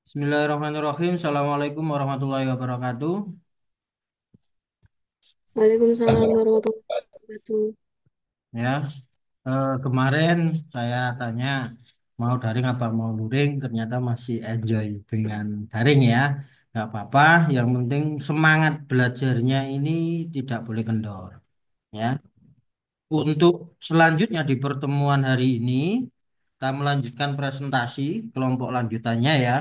Bismillahirrahmanirrahim. Assalamualaikum warahmatullahi wabarakatuh. Waalaikumsalam warahmatullahi wabarakatuh. Ya, kemarin saya tanya mau daring apa mau luring, ternyata masih enjoy dengan daring ya. Nggak apa-apa, yang penting semangat belajarnya ini tidak boleh kendor. Ya, untuk selanjutnya di pertemuan hari ini kita melanjutkan presentasi kelompok lanjutannya ya.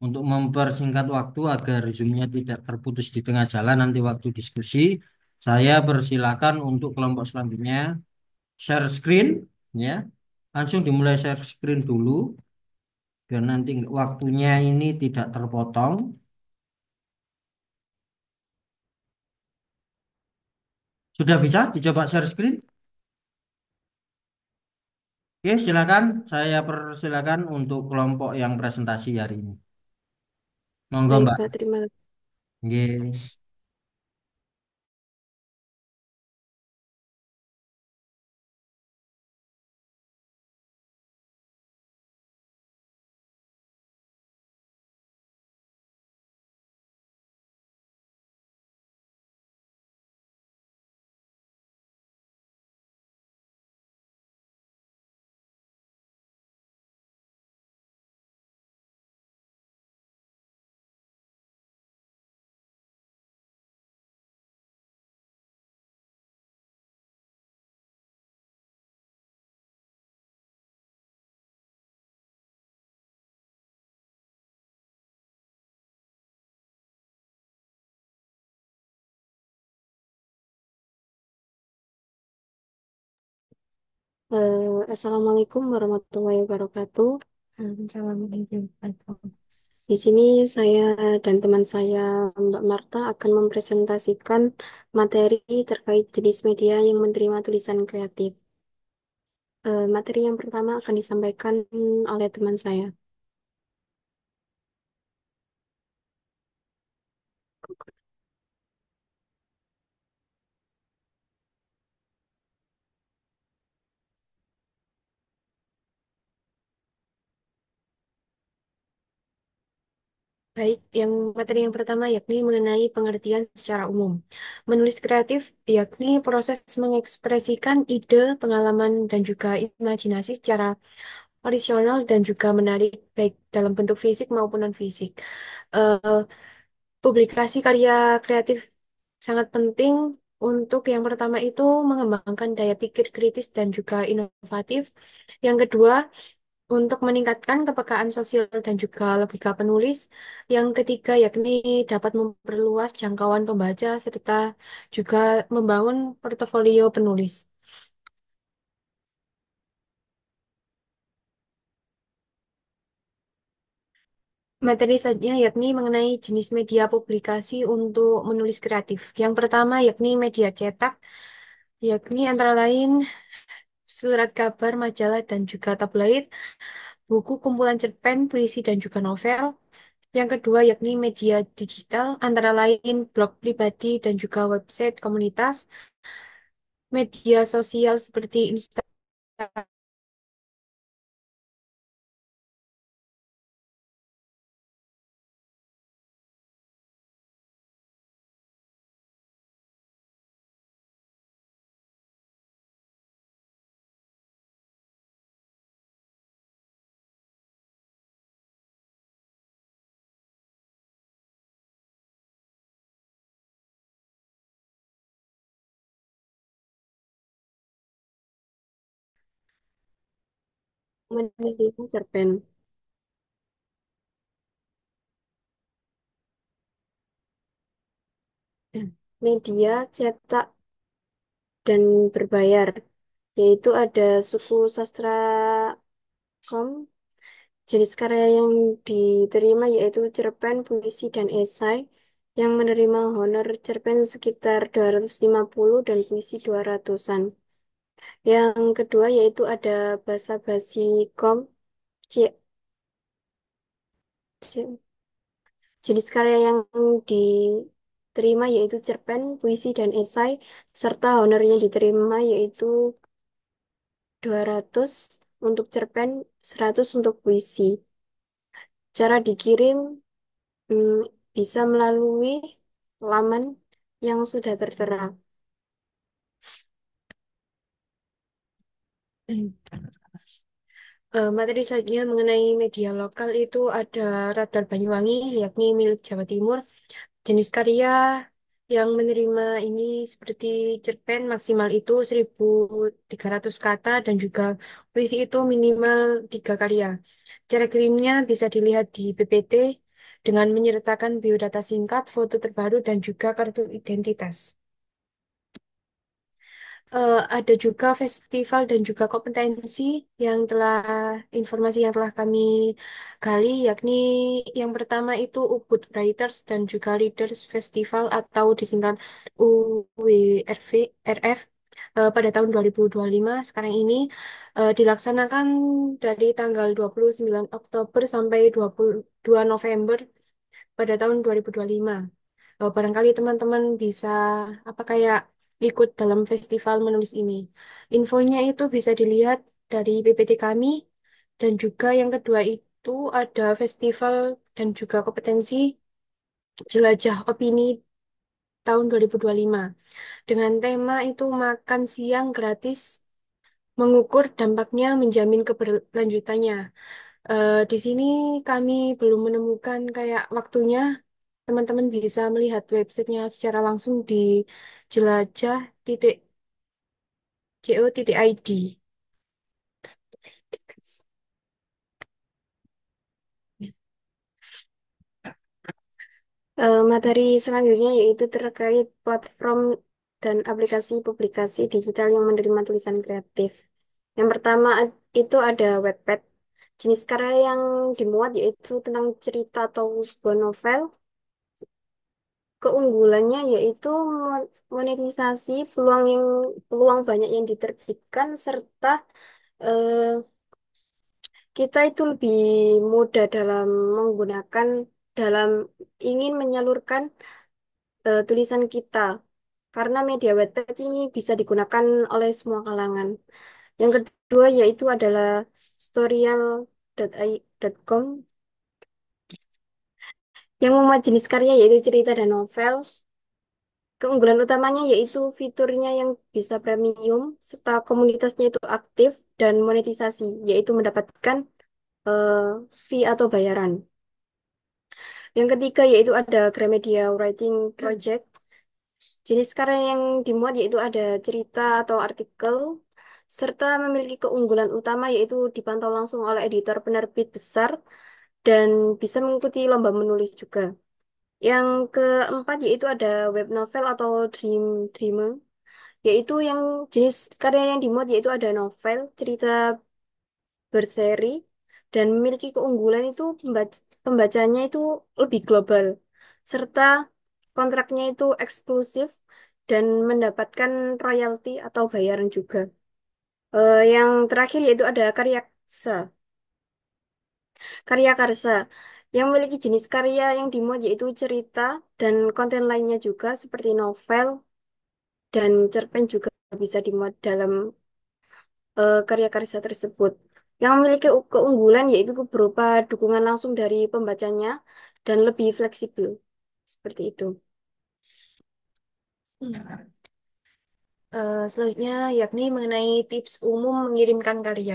Untuk mempersingkat waktu agar zoom-nya tidak terputus di tengah jalan nanti waktu diskusi, saya persilakan untuk kelompok selanjutnya share screen ya. Langsung dimulai share screen dulu biar nanti waktunya ini tidak terpotong. Sudah bisa dicoba share screen? Oke, silakan. Saya persilakan untuk kelompok yang presentasi hari ini. Monggo, Baik, Pak, Mbak. terima kasih. Nggih. Assalamualaikum warahmatullahi wabarakatuh. Assalamualaikum. Di sini saya dan teman saya, Mbak Marta, akan mempresentasikan materi terkait jenis media yang menerima tulisan kreatif. Materi yang pertama akan disampaikan oleh teman saya. Baik, yang materi yang pertama yakni mengenai pengertian secara umum. Menulis kreatif yakni proses mengekspresikan ide, pengalaman, dan juga imajinasi secara orisinal dan juga menarik baik dalam bentuk fisik maupun non-fisik. Eh, Publikasi karya kreatif sangat penting untuk yang pertama itu mengembangkan daya pikir kritis dan juga inovatif. Yang kedua, untuk meningkatkan kepekaan sosial dan juga logika penulis. Yang ketiga, yakni dapat memperluas jangkauan pembaca serta juga membangun portofolio penulis. Materi selanjutnya yakni mengenai jenis media publikasi untuk menulis kreatif. Yang pertama yakni media cetak, yakni antara lain surat kabar, majalah, dan juga tabloid, buku kumpulan cerpen, puisi, dan juga novel. Yang kedua yakni media digital, antara lain blog pribadi dan juga website komunitas, media sosial seperti Instagram, media cerpen. Media cetak dan berbayar, yaitu ada suku sastra kom. Jenis karya yang diterima yaitu cerpen, puisi, dan esai yang menerima honor cerpen sekitar 250 dan puisi 200-an. Yang kedua yaitu ada basa-basi kom. C- C- Jenis karya yang diterima yaitu cerpen, puisi, dan esai, serta honor yang diterima yaitu 200 untuk cerpen, 100 untuk puisi. Cara dikirim hmm, bisa melalui laman yang sudah tertera. Materi selanjutnya mengenai media lokal itu ada Radar Banyuwangi, yakni milik Jawa Timur. Jenis karya yang menerima ini seperti cerpen maksimal itu 1.300 kata dan juga puisi itu minimal 3 karya. Cara kirimnya bisa dilihat di PPT dengan menyertakan biodata singkat, foto terbaru, dan juga kartu identitas. Ada juga festival dan juga kompetensi yang telah informasi yang telah kami gali, yakni yang pertama itu Ubud Writers dan juga Readers Festival atau disingkat UWRV RF pada tahun 2025 sekarang ini dilaksanakan dari tanggal 29 Oktober sampai 22 November pada tahun 2025. Barangkali teman-teman bisa apa kayak ikut dalam festival menulis ini. Infonya itu bisa dilihat dari PPT kami dan juga yang kedua itu ada festival dan juga kompetensi jelajah opini tahun 2025 dengan tema itu makan siang gratis mengukur dampaknya menjamin keberlanjutannya. Di sini kami belum menemukan kayak waktunya. Teman-teman bisa melihat websitenya secara langsung di jelajah.co.id. Materi selanjutnya yaitu terkait platform dan aplikasi publikasi digital yang menerima tulisan kreatif. Yang pertama itu ada Wattpad. Jenis karya yang dimuat yaitu tentang cerita atau sebuah novel. Keunggulannya yaitu monetisasi, peluang banyak yang diterbitkan serta eh, kita itu lebih mudah dalam menggunakan dalam ingin menyalurkan tulisan kita karena media Wattpad ini bisa digunakan oleh semua kalangan. Yang kedua yaitu adalah storyal.com yang memuat jenis karya yaitu cerita dan novel. Keunggulan utamanya yaitu fiturnya yang bisa premium serta komunitasnya itu aktif dan monetisasi yaitu mendapatkan eh, fee atau bayaran. Yang ketiga yaitu ada Gramedia Writing Project. Jenis karya yang dimuat yaitu ada cerita atau artikel, serta memiliki keunggulan utama yaitu dipantau langsung oleh editor penerbit besar dan bisa mengikuti lomba menulis juga. Yang keempat yaitu ada web novel atau dreamer, yaitu yang jenis karya yang dimuat yaitu ada novel, cerita berseri, dan memiliki keunggulan itu pembacanya itu lebih global, serta kontraknya itu eksklusif dan mendapatkan royalti atau bayaran juga. Yang terakhir yaitu ada karya karsa, yang memiliki jenis karya yang dimuat yaitu cerita dan konten lainnya juga seperti novel dan cerpen juga bisa dimuat dalam karya karsa tersebut. Yang memiliki keunggulan yaitu berupa dukungan langsung dari pembacanya dan lebih fleksibel. Seperti itu. Selanjutnya yakni mengenai tips umum mengirimkan karya.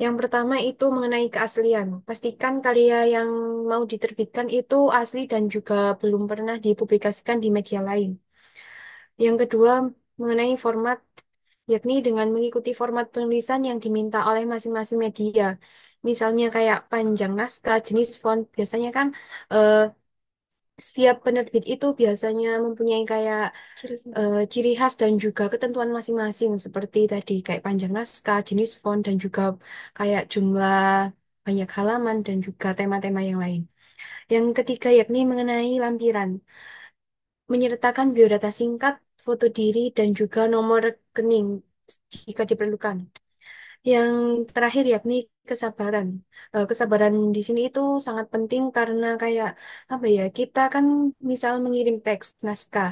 Yang pertama itu mengenai keaslian. Pastikan karya yang mau diterbitkan itu asli dan juga belum pernah dipublikasikan di media lain. Yang kedua mengenai format, yakni dengan mengikuti format penulisan yang diminta oleh masing-masing media. Misalnya kayak panjang naskah, jenis font, biasanya kan eh, setiap penerbit itu biasanya mempunyai kayak ciri khas dan juga ketentuan masing-masing seperti tadi kayak panjang naskah, jenis font dan juga kayak jumlah banyak halaman dan juga tema-tema yang lain. Yang ketiga yakni mengenai lampiran, menyertakan biodata singkat, foto diri dan juga nomor rekening jika diperlukan. Yang terakhir yakni kesabaran. Kesabaran di sini itu sangat penting karena kayak apa ya, kita kan misal mengirim teks naskah,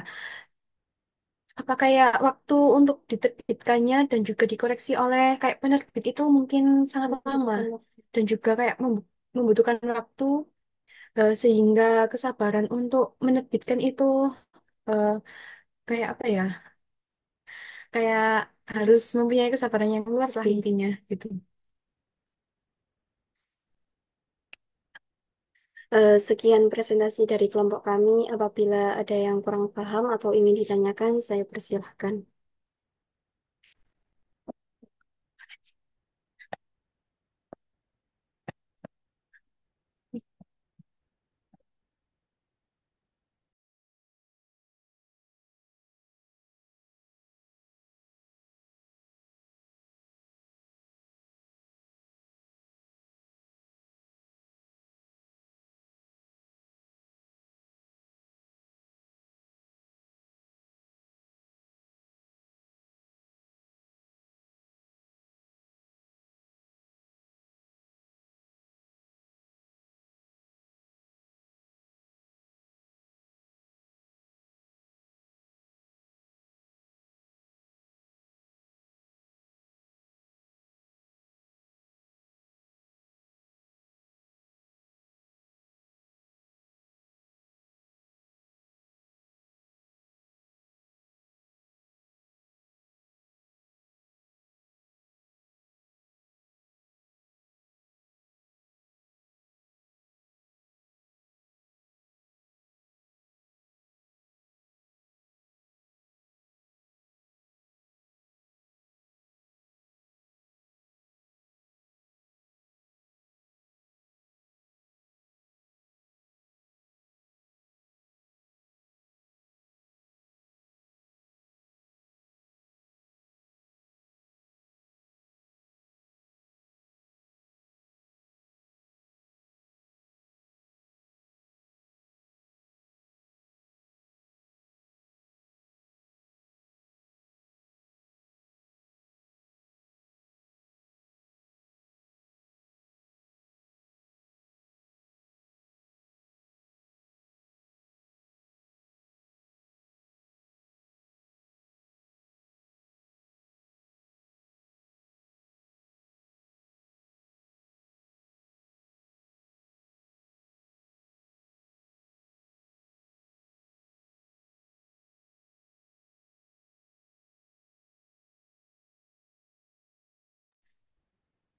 apa kayak waktu untuk diterbitkannya dan juga dikoreksi oleh kayak penerbit itu mungkin sangat lama dan juga kayak membutuhkan waktu. sehingga kesabaran untuk menerbitkan itu eh, kayak apa ya? Kayak harus mempunyai kesabaran yang luas lah intinya gitu. Sekian presentasi dari kelompok kami. Apabila ada yang kurang paham atau ingin ditanyakan, saya persilahkan.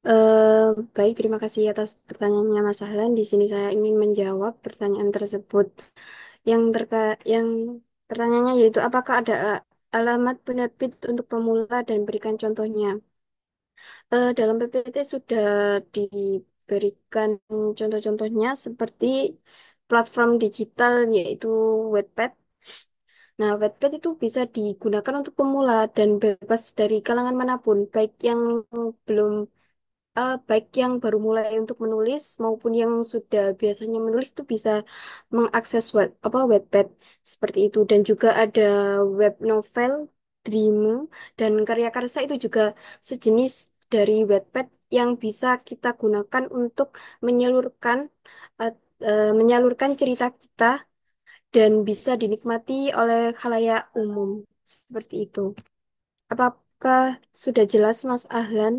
Eh, Baik, terima kasih atas pertanyaannya Mas Ahlan. Di sini saya ingin menjawab pertanyaan tersebut. Yang pertanyaannya yaitu apakah ada alamat penerbit untuk pemula dan berikan contohnya. Dalam PPT sudah diberikan contoh-contohnya seperti platform digital yaitu Wattpad. Nah, Wattpad itu bisa digunakan untuk pemula dan bebas dari kalangan manapun, belum baik yang baru mulai untuk menulis maupun yang sudah biasanya menulis itu bisa mengakses Wattpad seperti itu. Dan juga ada web novel, Dreamo, dan karya karsa itu juga sejenis dari Wattpad yang bisa kita gunakan untuk menyalurkan eh, menyalurkan cerita kita dan bisa dinikmati oleh khalayak umum seperti itu. Apakah sudah jelas, Mas Ahlan?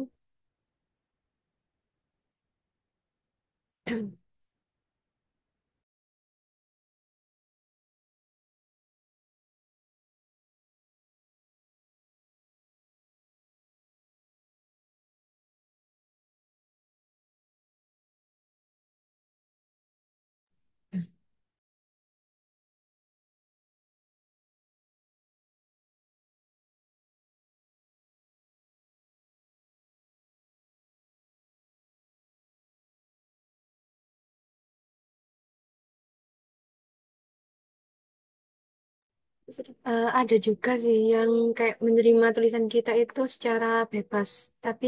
Ada juga sih yang kayak menerima tulisan kita itu secara bebas, tapi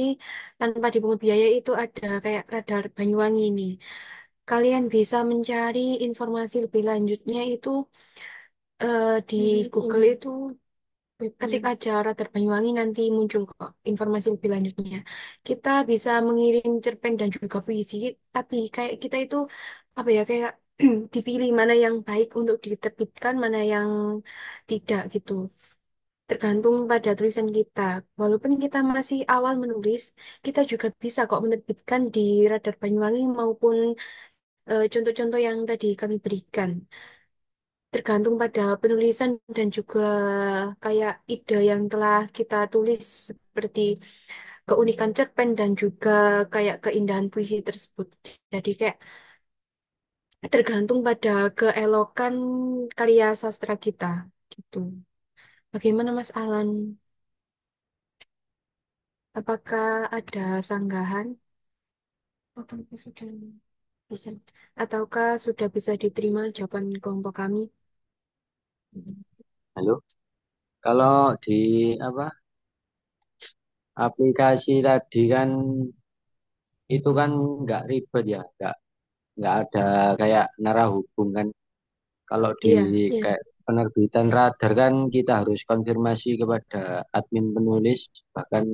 tanpa dipungut biaya itu ada kayak Radar Banyuwangi ini. Kalian bisa mencari informasi lebih lanjutnya itu di Google itu ketik aja Radar Banyuwangi nanti muncul kok informasi lebih lanjutnya. Kita bisa mengirim cerpen dan juga puisi, tapi kayak kita itu apa ya kayak dipilih mana yang baik untuk diterbitkan, mana yang tidak gitu. Tergantung pada tulisan kita. Walaupun kita masih awal menulis, kita juga bisa kok menerbitkan di Radar Banyuwangi maupun contoh-contoh yang tadi kami berikan. Tergantung pada penulisan dan juga kayak ide yang telah kita tulis seperti keunikan cerpen dan juga kayak keindahan puisi tersebut. Jadi kayak tergantung pada keelokan karya sastra kita gitu. Bagaimana Mas Alan? Apakah ada sanggahan ataukah sudah bisa ataukah sudah bisa diterima jawaban kelompok kami? Halo, kalau di apa aplikasi tadi kan itu kan nggak ribet ya, nggak ada kayak narah hubung kan. Kalau di Iya, kayak penerbitan radar kan kita harus konfirmasi kepada admin penulis bahkan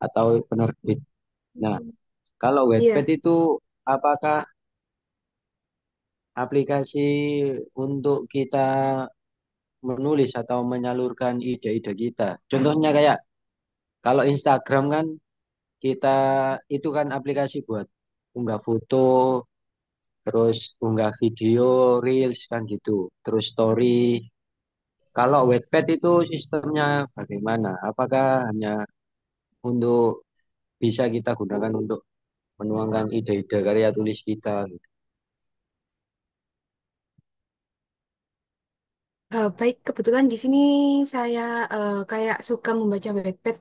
atau penerbit. Nah, kalau iya. Wattpad itu apakah aplikasi untuk kita menulis atau menyalurkan ide-ide kita? Contohnya kayak kalau Instagram kan kita itu kan aplikasi buat unggah foto, terus unggah video, reels kan gitu, terus story. Kalau Wattpad itu sistemnya bagaimana? Apakah hanya untuk bisa kita gunakan untuk menuangkan ide-ide karya tulis kita gitu? Baik, kebetulan di sini saya kayak suka membaca Wattpad.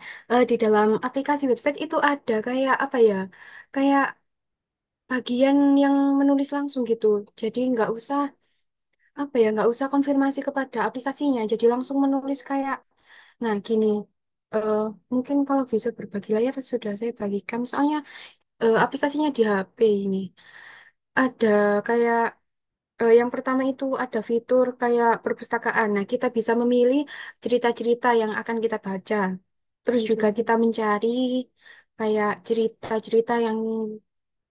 Di dalam aplikasi Wattpad itu ada kayak apa ya? Kayak bagian yang menulis langsung gitu. Jadi nggak usah apa ya? Nggak usah konfirmasi kepada aplikasinya. Jadi langsung menulis kayak, nah gini. eh, Mungkin kalau bisa berbagi layar sudah saya bagikan. Soalnya aplikasinya di HP ini ada kayak yang pertama itu ada fitur kayak perpustakaan. Nah, kita bisa memilih cerita-cerita yang akan kita baca. Terus juga kita mencari kayak cerita-cerita yang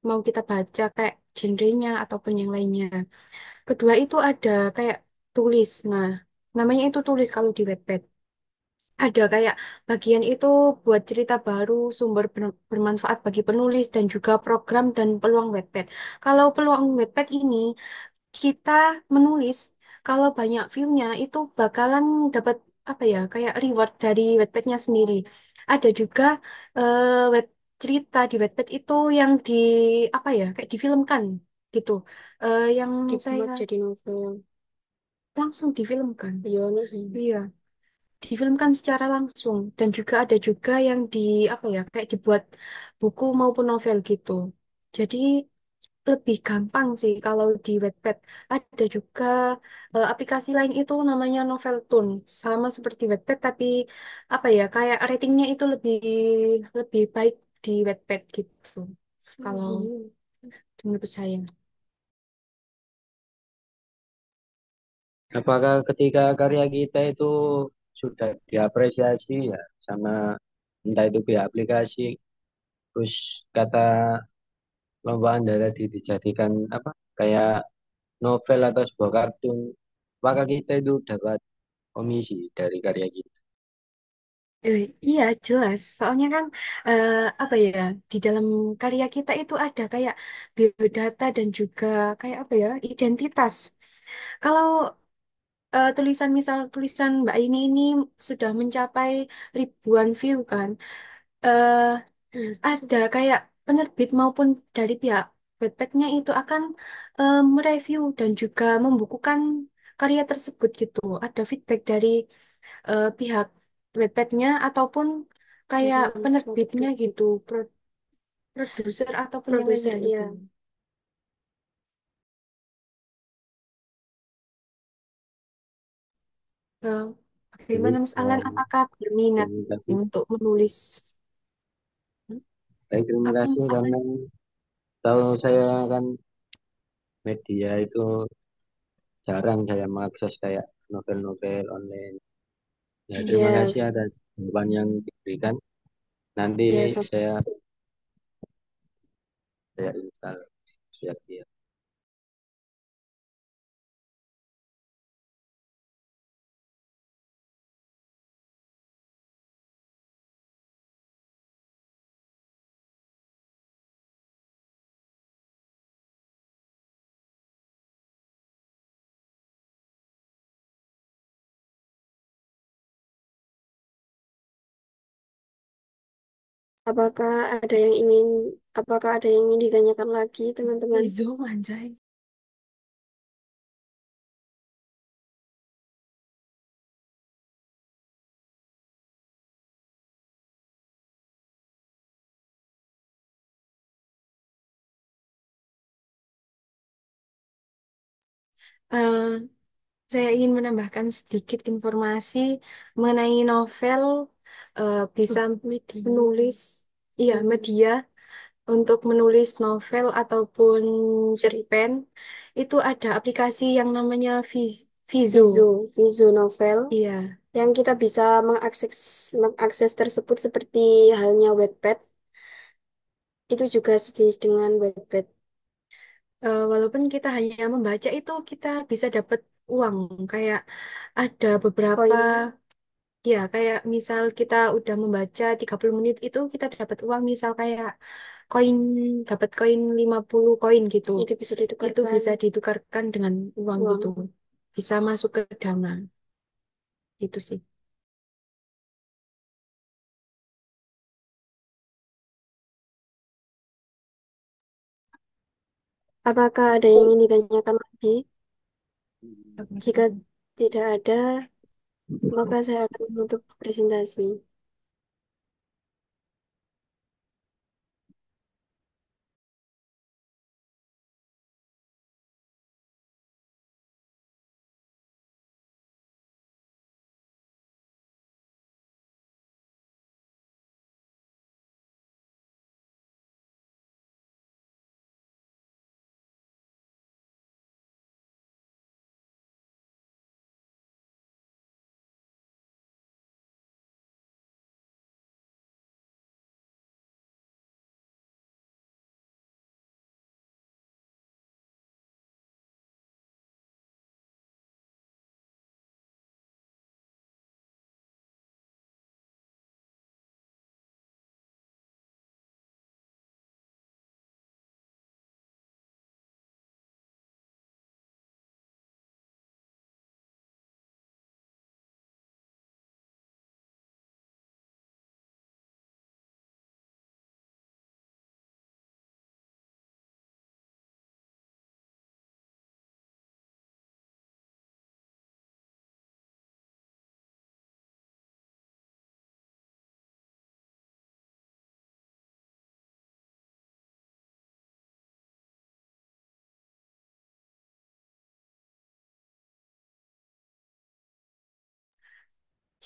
mau kita baca kayak genrenya ataupun yang lainnya. Kedua itu ada kayak tulis. Nah, namanya itu tulis kalau di Wattpad. Ada kayak bagian itu buat cerita baru, sumber bermanfaat bagi penulis dan juga program dan peluang Wattpad. Kalau peluang Wattpad ini kita menulis kalau banyak view-nya itu bakalan dapat apa ya kayak reward dari Wattpad-nya sendiri. Ada juga web cerita di Wattpad itu yang di apa ya kayak difilmkan gitu. Yang saya Dibuat jadi novel. langsung difilmkan. Iya, anu sih. Iya, difilmkan secara langsung dan juga ada juga yang di apa ya kayak dibuat buku maupun novel gitu. Jadi lebih gampang sih kalau di Wattpad. Ada juga aplikasi lain itu namanya Noveltoon. Sama seperti Wattpad tapi apa ya kayak ratingnya itu lebih lebih baik di Wattpad gitu. Kalau menurut saya. Apakah ketika karya kita itu sudah diapresiasi ya sama entah itu pihak aplikasi, terus kata lomba Anda tadi dijadikan apa kayak novel atau sebuah kartun, apakah kita itu dapat komisi dari karya kita? Iya jelas, soalnya kan apa ya di dalam karya kita itu ada kayak biodata dan juga kayak apa ya identitas. Kalau tulisan misal tulisan Mbak ini sudah mencapai ribuan view kan. eh ada kayak penerbit maupun dari pihak Wattpad-nya itu akan mereview dan juga membukukan karya tersebut gitu. Ada feedback dari pihak Wattpad-nya ataupun kayak Dari penerbitnya suatu gitu, produser ataupun yang produser, lainnya iya. gitu. Eh, Jadi Bagaimana Mas Alan, apakah berminat terima kasih. untuk menulis? Baik, terima Apa kasih Mas Alan? karena tahu saya kan media itu jarang saya mengakses kayak novel-novel online. Ya, terima Iya, kasih atas jawaban yang diberikan. Nanti iya, saya saya install siap-siap. Apakah ada yang ingin apakah ada yang ingin ditanyakan lagi, teman-teman? Zoom anjay. Eh, saya ingin menambahkan sedikit informasi mengenai novel bisa menulis, iya media untuk menulis novel ataupun cerpen itu ada aplikasi yang namanya Vizo. Vizu, Vizu Novel Iya. yang kita bisa mengakses tersebut seperti halnya Wattpad, itu juga sejenis dengan Wattpad. Walaupun kita hanya membaca itu kita bisa dapat uang kayak ada beberapa Koin. ya kayak misal kita udah membaca 30 menit itu kita dapat uang misal kayak koin dapat koin 50 koin gitu. Itu bisa Itu ditukarkan bisa ditukarkan dengan uang gitu. uang. Bisa masuk ke Dana. Itu sih. Apakah ada yang ingin ditanyakan lagi? Jika tidak ada, maka saya akan menutup presentasi.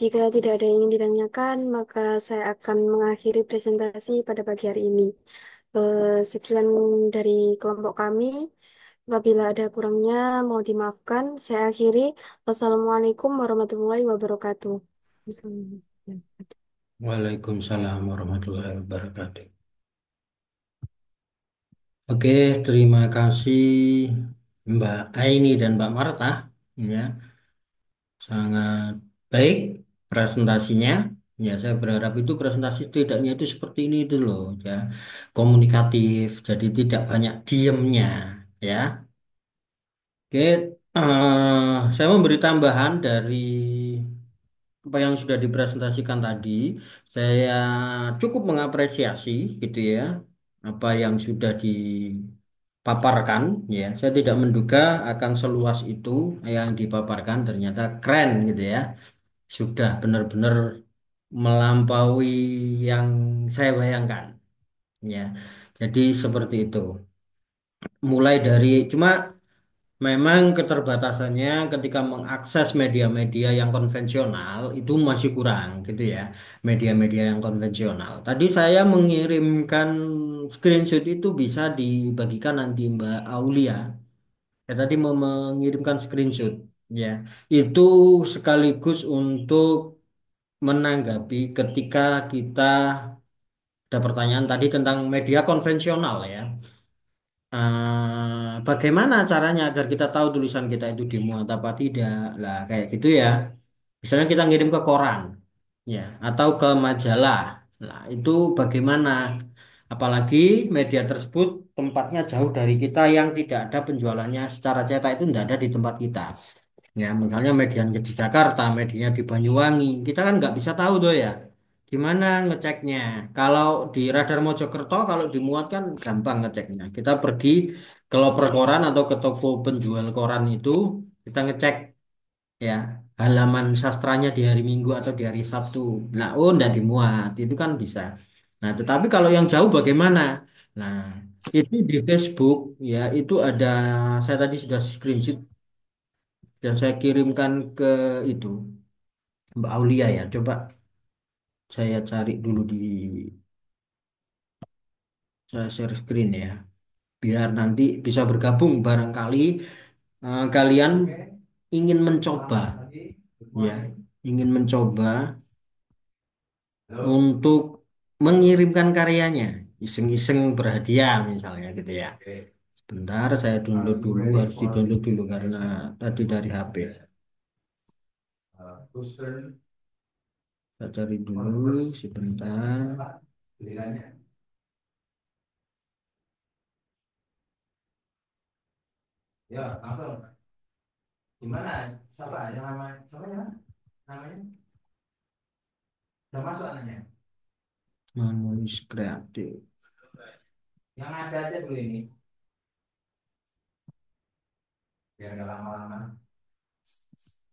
Jika tidak ada yang ingin ditanyakan, maka saya akan mengakhiri presentasi pada pagi hari ini. Sekian dari kelompok kami. Apabila ada kurangnya, mohon dimaafkan. Saya akhiri. Wassalamualaikum warahmatullahi wabarakatuh. Waalaikumsalam warahmatullahi wabarakatuh. Oke, terima kasih Mbak Aini dan Mbak Marta. Ya, sangat baik presentasinya. Ya, saya berharap itu presentasi setidaknya itu seperti ini itu loh, ya, komunikatif. Jadi tidak banyak diemnya, ya. Oke, saya memberi tambahan dari apa yang sudah dipresentasikan tadi. Saya cukup mengapresiasi gitu ya apa yang sudah dipaparkan ya. Saya tidak menduga akan seluas itu yang dipaparkan ternyata keren gitu ya. Sudah benar-benar melampaui yang saya bayangkan ya. Jadi seperti itu. Mulai dari cuma memang keterbatasannya ketika mengakses media-media yang konvensional itu masih kurang gitu ya. Media-media yang konvensional. Tadi saya mengirimkan screenshot itu bisa dibagikan nanti Mbak Aulia. Ya tadi mau mengirimkan screenshot ya. Itu sekaligus untuk menanggapi ketika kita ada pertanyaan tadi tentang media konvensional ya. Bagaimana caranya agar kita tahu tulisan kita itu dimuat apa tidak? Lah, kayak gitu ya. Misalnya kita ngirim ke koran, ya, atau ke majalah. Nah, itu bagaimana? Apalagi media tersebut tempatnya jauh dari kita yang tidak ada penjualannya secara cetak itu tidak ada di tempat kita. Ya, misalnya medianya di Jakarta, medianya di Banyuwangi, kita kan nggak bisa tahu tuh ya. Gimana ngeceknya? Kalau di Radar Mojokerto, kalau dimuat kan gampang ngeceknya. Kita pergi ke loper koran atau ke toko penjual koran itu, kita ngecek ya halaman sastranya di hari Minggu atau di hari Sabtu. Nah, oh, ndak dimuat, itu kan bisa. Nah, tetapi kalau yang jauh bagaimana? Nah, itu di Facebook ya, itu ada saya tadi sudah screenshot dan saya kirimkan ke itu Mbak Aulia ya. Coba saya cari dulu di saya share screen ya, biar nanti bisa bergabung barangkali kalian ingin mencoba ya, ingin mencoba untuk mengirimkan karyanya, iseng-iseng berhadiah misalnya gitu ya. Sebentar saya download dulu, harus di-download dulu karena tadi dari HP. Saya cari dulu sebentar. Ya, langsung. Gimana? Siapa yang namanya? Siapa ya? Namanya? Udah masuk anaknya? Menulis kreatif. Yang ada aja dulu ini. Biar nggak lama-lama.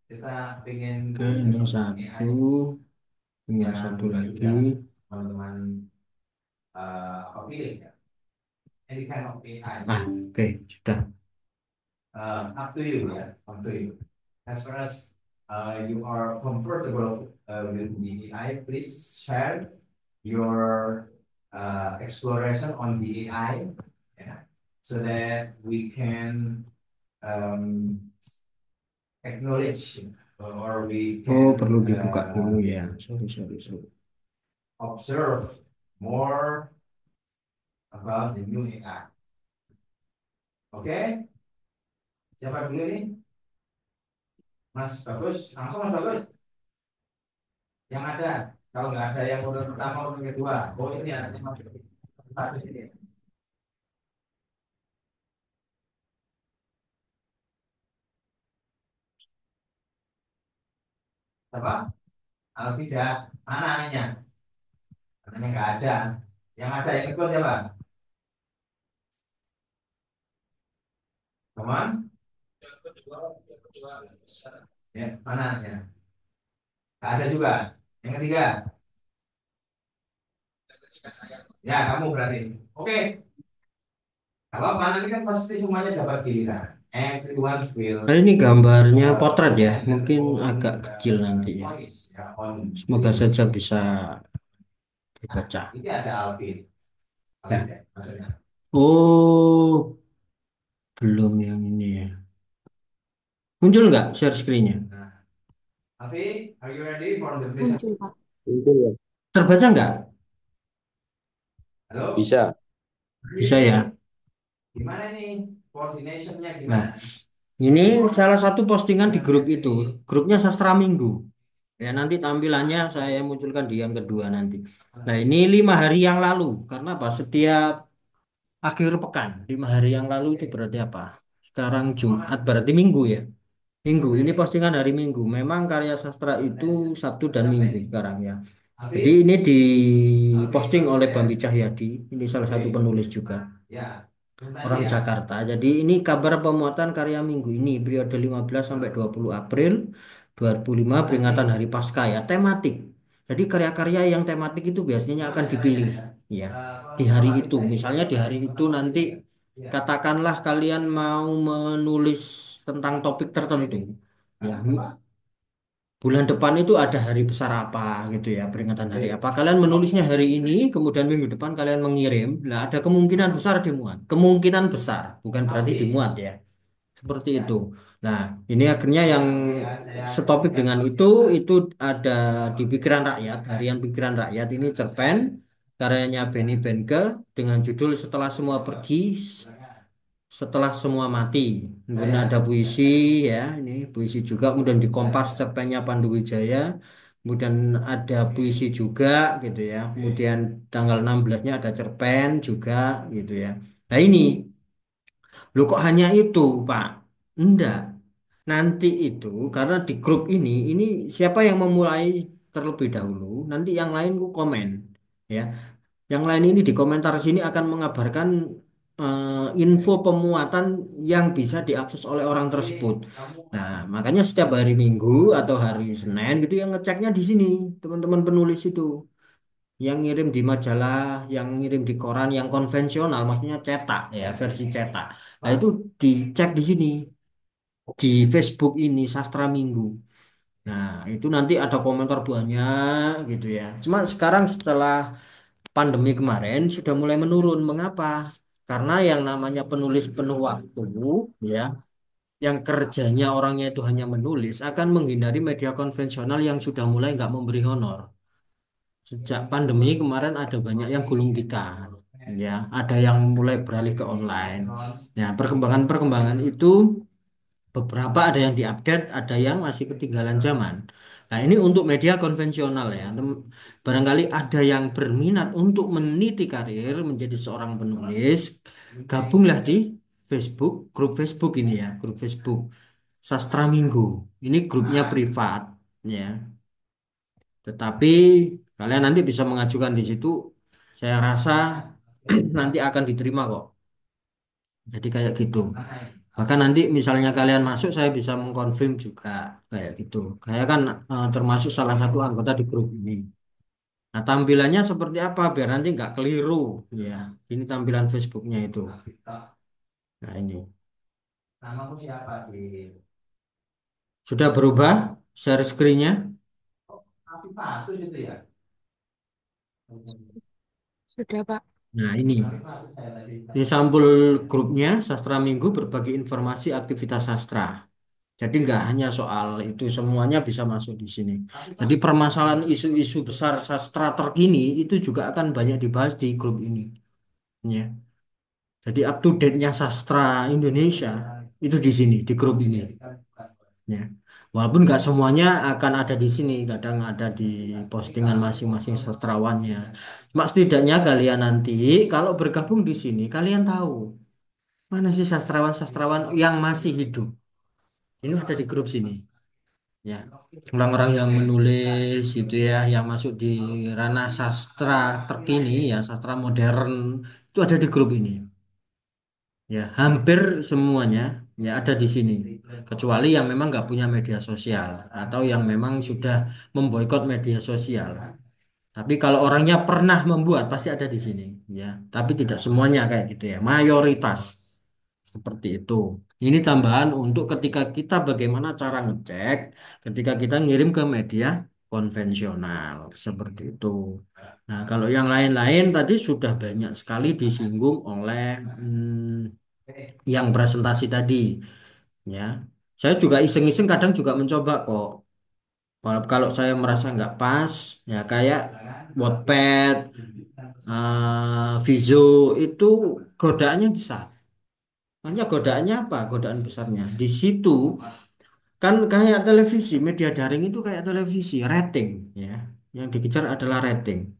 Kita pengen ini satu, ini satu lagi. Teman-teman apa pilih ya? Any kind of AI. Oke, sudah. Up to you ya, up to you. As far as you are comfortable with the AI, please share your exploration on the AI, yeah, so that we can um, acknowledge or we can perlu dibuka dulu ya. Sorry. Observe more about the new AI. Oke, siapa dulu nih? Mas Bagus, langsung Mas Bagus. Yang ada, kalau nggak ada yang udah pertama udah kedua, oh ini anaknya Mas Bagus ini. Siapa? Alvida, mana anaknya? Anaknya nggak ada. Yang ada yang kedua siapa? Teman? Ya, mana anaknya? Nggak ada juga. Yang ketiga? Ya, kamu berarti. Oke, kalau apa nanti kan pasti semuanya dapat giliran. Everyone will. Nah, ini gambarnya potret ya, mungkin agak kecil nanti ya. Semoga saja bisa dibaca. Ini ada Alvin. Ya. Oh, belum yang ini ya. Muncul nggak share screen-nya? Alvin, are you ready for the Muncul, presentation? Pak. Itu ya. Terbaca nggak? Halo? Bisa. Bisa ya. Gimana nih coordinationnya gimana? Nah, ini salah satu postingan di grup itu, grupnya Sastra Minggu. Ya nanti tampilannya saya munculkan di yang kedua nanti. Nah ini 5 hari yang lalu, karena apa? Setiap akhir pekan, 5 hari yang lalu itu berarti apa? Sekarang Jumat berarti Minggu ya. Minggu, ini postingan hari Minggu. Memang karya sastra itu Sabtu dan Minggu sekarang ya. Jadi ini diposting oleh Bambi Cahyadi, ini salah satu penulis juga. Orang Jakarta. Jadi ini kabar pemuatan karya minggu ini periode 15 sampai 20 April 2005 peringatan Hari Paskah ya, tematik. Jadi karya-karya yang tematik itu biasanya akan dipilih ya di hari itu. Misalnya di hari itu nanti katakanlah kalian mau menulis tentang topik tertentu. Ya, bulan depan itu ada hari besar apa gitu ya, peringatan hari apa. Kalian menulisnya hari ini, kemudian minggu depan kalian mengirim. Nah, ada kemungkinan besar dimuat. Kemungkinan besar, bukan berarti dimuat ya. Seperti itu. Nah, ini akhirnya yang setopik dengan itu ada di Pikiran Rakyat, Harian Pikiran Rakyat ini cerpen karyanya Benny Benke dengan judul Setelah Semua Pergi, Setelah Semua Mati. Kemudian ada puisi ya, ini puisi juga. Kemudian di Kompas cerpennya Pandu Wijaya. Kemudian ada puisi juga gitu ya. Kemudian tanggal 16-nya ada cerpen juga gitu ya. Nah ini, lu kok hanya itu, Pak? Enggak. Nanti itu karena di grup ini siapa yang memulai terlebih dahulu, nanti yang lain ku komen. Ya, yang lain ini di komentar sini akan mengabarkan info pemuatan yang bisa diakses oleh orang tersebut. Nah, makanya setiap hari Minggu atau hari Senin gitu yang ngeceknya di sini, teman-teman penulis itu. Yang ngirim di majalah, yang ngirim di koran, yang konvensional, maksudnya cetak ya, versi cetak. Nah, itu dicek di sini, di Facebook ini, Sastra Minggu. Nah, itu nanti ada komentar banyak gitu ya. Cuma sekarang setelah pandemi kemarin sudah mulai menurun. Mengapa? Karena yang namanya penulis penuh waktu, ya, yang kerjanya orangnya itu hanya menulis, akan menghindari media konvensional yang sudah mulai nggak memberi honor. Sejak pandemi kemarin ada banyak yang gulung tikar, ya, ada yang mulai beralih ke online. Ya, perkembangan-perkembangan itu beberapa ada yang diupdate, ada yang masih ketinggalan zaman. Nah, ini untuk media konvensional ya. Barangkali ada yang berminat untuk meniti karir menjadi seorang penulis, gabunglah di Facebook, grup Facebook ini ya, grup Facebook Sastra Minggu. Ini grupnya privat ya. Tetapi kalian nanti bisa mengajukan di situ. Saya rasa nanti akan diterima kok. Jadi kayak gitu. Maka nanti misalnya kalian masuk, saya bisa mengkonfirm juga kayak gitu. Saya kan termasuk salah satu anggota di grup ini. Nah, tampilannya seperti apa biar nanti nggak keliru, ya. Ini tampilan Facebooknya itu. Nah, ini sudah berubah share screen-nya. Sudah, Pak. Nah, ini sampul grupnya Sastra Minggu berbagi informasi aktivitas sastra. Jadi nggak hanya soal itu, semuanya bisa masuk di sini. Jadi permasalahan isu-isu besar sastra terkini itu juga akan banyak dibahas di grup ini. Ya. Jadi up to date-nya sastra Indonesia itu di sini, di grup ini. Ya. Walaupun nggak semuanya akan ada di sini, kadang ada di postingan masing-masing sastrawannya. Cuma setidaknya kalian nanti kalau bergabung di sini, kalian tahu mana sih sastrawan-sastrawan yang masih hidup. Ini ada di grup sini. Ya, orang-orang yang menulis itu ya, yang masuk di ranah sastra terkini ya, sastra modern itu ada di grup ini. Ya, hampir semuanya ya ada di sini, kecuali yang memang nggak punya media sosial atau yang memang sudah memboikot media sosial. Tapi kalau orangnya pernah membuat pasti ada di sini, ya. Tapi tidak semuanya kayak gitu ya, mayoritas seperti itu. Ini tambahan untuk ketika kita bagaimana cara ngecek, ketika kita ngirim ke media konvensional seperti itu. Nah, kalau yang lain-lain tadi sudah banyak sekali disinggung oleh yang presentasi tadi, ya. Saya juga iseng-iseng kadang juga mencoba kok. Kalau saya merasa nggak pas, ya kayak Wattpad, Vizo itu godaannya besar. Hanya godaannya apa? Godaan besarnya. Di situ kan kayak televisi, media daring itu kayak televisi, rating ya. Yang dikejar adalah rating.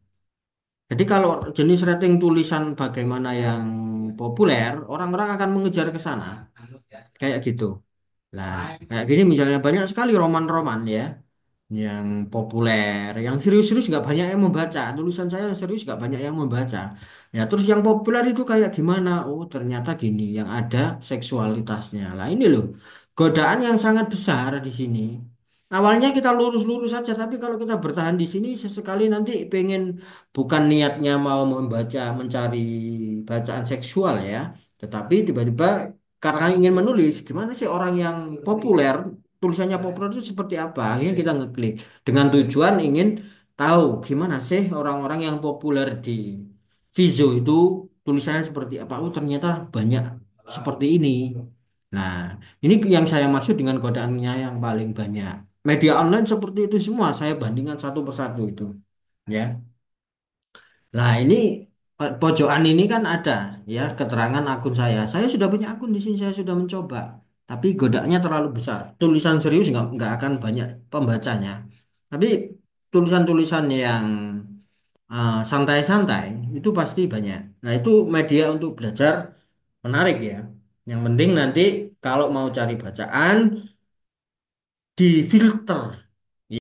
Jadi kalau jenis rating tulisan bagaimana yang populer, orang-orang akan mengejar ke sana. Kayak gitu. Lah, kayak gini misalnya banyak sekali roman-roman ya yang populer, yang serius-serius nggak banyak yang membaca. Tulisan saya yang serius nggak banyak yang membaca. Ya, terus yang populer itu kayak gimana? Oh, ternyata gini, yang ada seksualitasnya. Lah ini loh, godaan yang sangat besar di sini. Awalnya kita lurus-lurus saja, tapi kalau kita bertahan di sini, sesekali nanti pengen bukan niatnya mau membaca, mencari bacaan seksual ya, tetapi tiba-tiba karena ingin menulis, gimana sih orang yang populer tulisannya populer itu seperti apa? Akhirnya kita ngeklik dengan tujuan ingin tahu gimana sih orang-orang yang populer di Vizo itu tulisannya seperti apa. Oh, ternyata banyak seperti ini. Nah, ini yang saya maksud dengan godaannya yang paling banyak. Media online seperti itu semua saya bandingkan satu persatu itu. Ya. Nah, ini pojokan ini kan ada ya keterangan akun saya. Saya sudah punya akun di sini, saya sudah mencoba. Tapi godaannya terlalu besar. Tulisan serius nggak akan banyak pembacanya. Tapi tulisan-tulisan yang santai-santai itu pasti banyak. Nah, itu media untuk belajar menarik ya. Yang penting nanti kalau mau cari bacaan, difilter